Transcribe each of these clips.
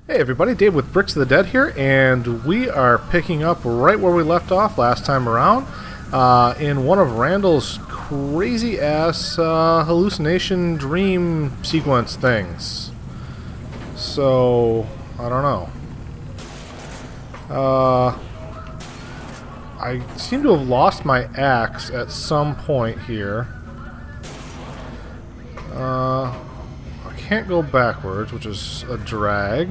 Hey everybody, Dave with Bricks of the Dead here, and we are picking up right where we left off last time around in one of Randall's crazy-ass hallucination dream sequence things. So, I don't know. I seem to have lost my axe at some point here. I can't go backwards, which is a drag.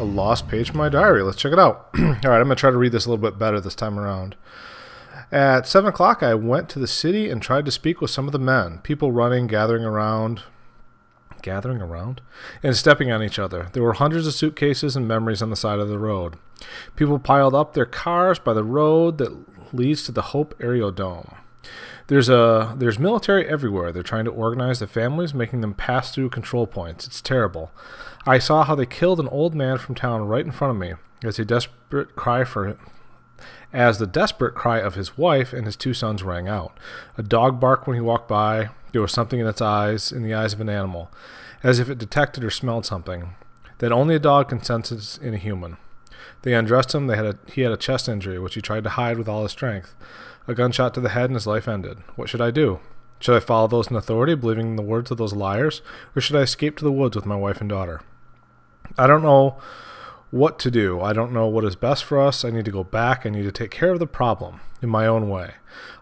A lost page from my diary. Let's check it out. Alright, I'm going to try to read this a little bit better this time around. At 7 o'clock, I went to the city and tried to speak with some of the men. People running, gathering around, and stepping on each other. There were hundreds of suitcases and memories on the side of the road. People piled up their cars by the road that leads to the Hope Aerodrome. There's military everywhere. They're trying to organize the families, making them pass through control points. It's terrible. I saw how they killed an old man from town right in front of me as the desperate cry of his wife and his two sons rang out. A dog barked when he walked by. There was something in its eyes, in the eyes of an animal, as if it detected or smelled something that only a dog can sense in a human. They undressed him. He had a chest injury, which he tried to hide with all his strength. A gunshot to the head and his life ended. What should I do? Should I follow those in authority, believing in the words of those liars, or should I escape to the woods with my wife and daughter? I don't know what to do. I don't know what is best for us. I need to go back. I need to take care of the problem in my own way.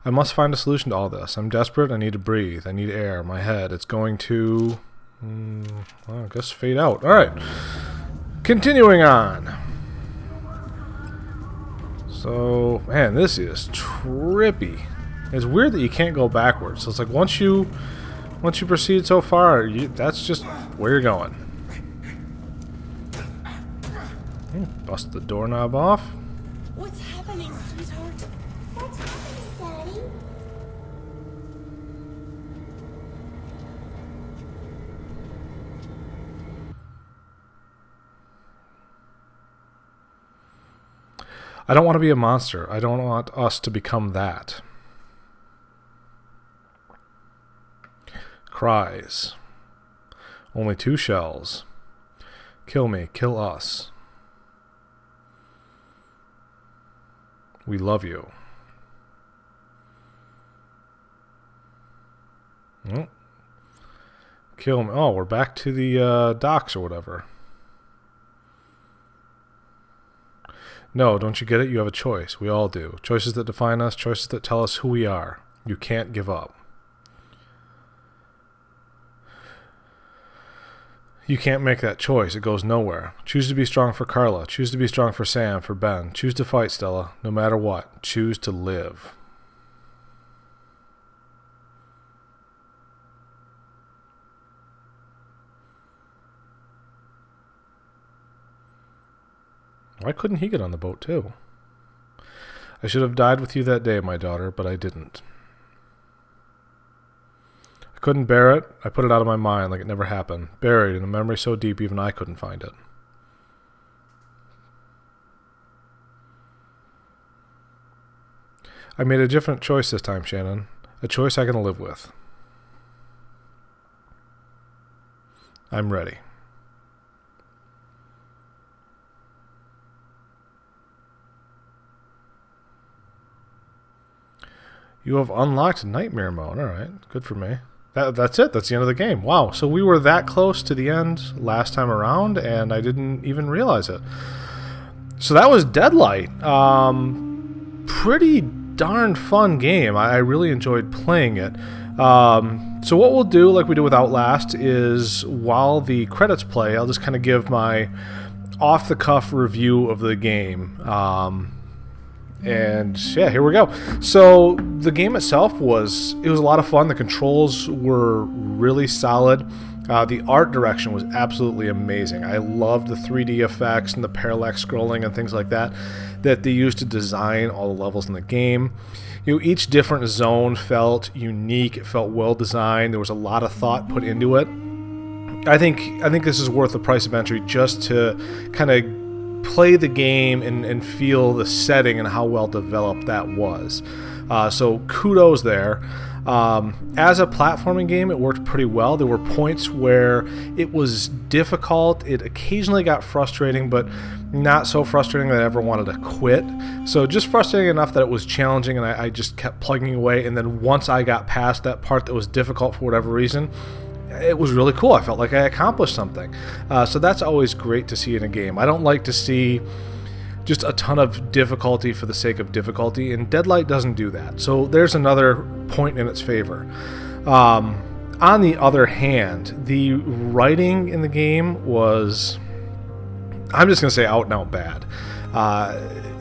I must find a solution to all this. I'm desperate. I need to breathe. I need air. My head, it's going to, I guess, fade out. All right. Continuing on. So, man, this is trippy. It's weird that you can't go backwards. So it's like once you proceed so far, that's just where you're going. Bust the doorknob off. What's happening, sweetheart? What's happening, Daddy? I don't want to be a monster. I don't want us to become that. Cries. Only 2 shells. Kill me. Kill us. We love you. Oh. Kill me. Oh, we're back to the docks or whatever. No, don't you get it? You have a choice. We all do. Choices that define us, choices that tell us who we are. You can't give up. You can't make that choice. It goes nowhere. Choose to be strong for Carla. Choose to be strong for Sam, for Ben. Choose to fight, Stella. No matter what. Choose to live. Why couldn't he get on the boat too? I should have died with you that day, my daughter, but I didn't. I couldn't bear it. I put it out of my mind like it never happened. Buried in a memory so deep even I couldn't find it. I made a different choice this time, Shannon. A choice I can live with. I'm ready. You have unlocked Nightmare Mode. Alright, good for me. That's it. That's the end of the game. Wow, so we were that close to the end last time around, and I didn't even realize it. So that was Deadlight. Pretty darn fun game. I really enjoyed playing it. So what we'll do, like we did with Outlast, is while the credits play, I'll just kind of give my off-the-cuff review of the game. And yeah, here we go. So the game itself was a lot of fun. The controls were really solid. The art direction was absolutely amazing. I loved the 3D effects and the parallax scrolling and things like that they used to design all the levels in the game. You know, each different zone felt unique. It felt well designed. There was a lot of thought put into it. I think this is worth the price of entry just to kind of play the game and feel the setting and how well developed that was. So kudos there. As a platforming game, it worked pretty well. There were points where it was difficult. It occasionally got frustrating, but not so frustrating that I ever wanted to quit. So just frustrating enough that it was challenging, and I just kept plugging away. And then once I got past that part that was difficult for whatever reason, it was really cool. I felt like I accomplished something. So that's always great to see in a game. I don't like to see just a ton of difficulty for the sake of difficulty, and Deadlight doesn't do that. So there's another point in its favor. On the other hand, the writing in the game was, I'm just going to say, out and out bad.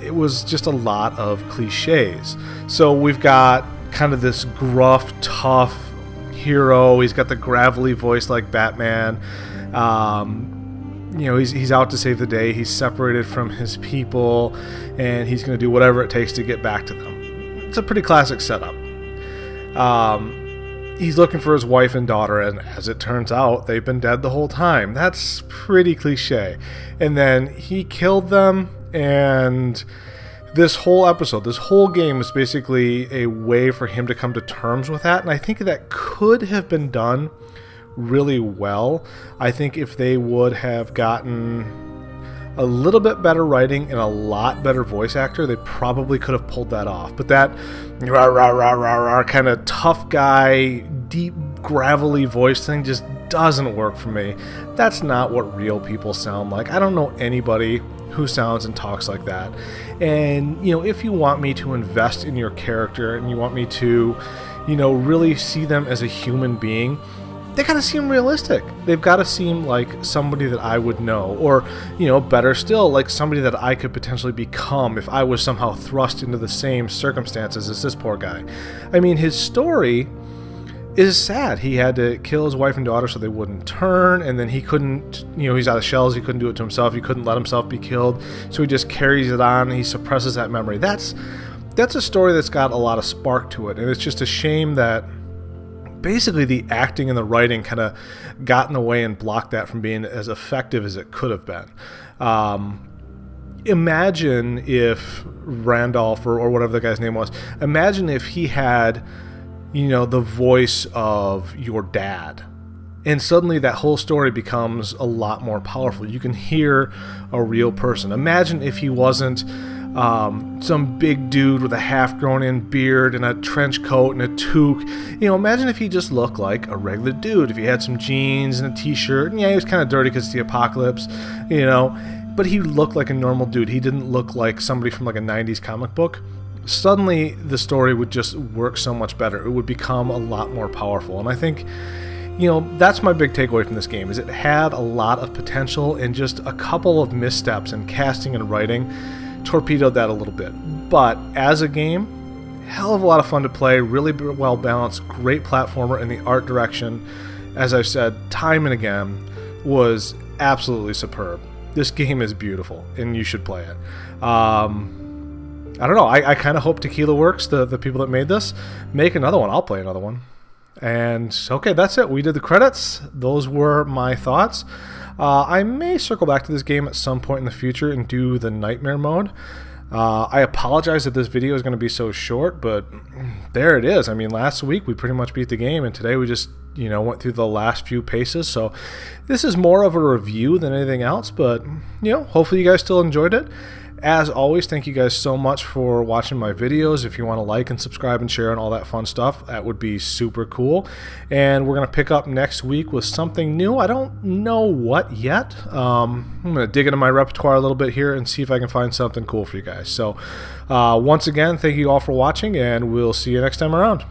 It was just a lot of cliches. So we've got kind of this gruff, tough hero. He's got the gravelly voice like Batman. He's out to save the day. He's separated from his people, and he's going to do whatever it takes to get back to them. It's a pretty classic setup. He's looking for his wife and daughter, and as it turns out, they've been dead the whole time. That's pretty cliche. And then he killed them, and this whole episode, this whole game is basically a way for him to come to terms with that, and I think that could have been done really well. I think if they would have gotten a little bit better writing and a lot better voice actor, they probably could have pulled that off. But that rah, rah, rah, rah, rah, kind of tough guy, deep, gravelly voice thing just doesn't work for me. That's not what real people sound like. I don't know anybody who sounds and talks like that. And, if you want me to invest in your character and you want me to, really see them as a human being, they gotta seem realistic. They've gotta seem like somebody that I would know, or, better still, like somebody that I could potentially become if I was somehow thrust into the same circumstances as this poor guy. I mean, his story is sad. He had to kill his wife and daughter so they wouldn't turn, and then he couldn't, he's out of shells, he couldn't do it to himself, he couldn't let himself be killed, so he just carries it on, and he suppresses that memory. That's a story that's got a lot of spark to it, and it's just a shame that basically the acting and the writing kind of got in the way and blocked that from being as effective as it could have been. Imagine if Randolph, or whatever the guy's name was, imagine if he had, the voice of your dad. And suddenly that whole story becomes a lot more powerful. You can hear a real person. Imagine if he wasn't some big dude with a half-grown-in beard and a trench coat and a toque. Imagine if he just looked like a regular dude. If he had some jeans and a t-shirt. And yeah, he was kind of dirty because it's the apocalypse, But he looked like a normal dude. He didn't look like somebody from like a 90s comic book. Suddenly, the story would just work so much better. It would become a lot more powerful. And I think, that's my big takeaway from this game, is it had a lot of potential, and just a couple of missteps in casting and writing torpedoed that a little bit. But as a game, hell of a lot of fun to play, really well balanced, great platformer, and the art direction, as I've said time and again, was absolutely superb. This game is beautiful, and you should play it. I don't know, I kind of hope Tequila Works, the people that made this, make another one. I'll play another one. And okay, that's it. We did the credits. Those were my thoughts. I may circle back to this game at some point in the future and do the nightmare mode. I apologize that this video is going to be so short, but there it is. I mean, last week we pretty much beat the game, and today we just, went through the last few paces. So this is more of a review than anything else, but, hopefully you guys still enjoyed it. As always, thank you guys so much for watching my videos. If you want to like and subscribe and share and all that fun stuff, that would be super cool. And we're going to pick up next week with something new. I don't know what yet. I'm going to dig into my repertoire a little bit here and see if I can find something cool for you guys. So once again, thank you all for watching, and we'll see you next time around.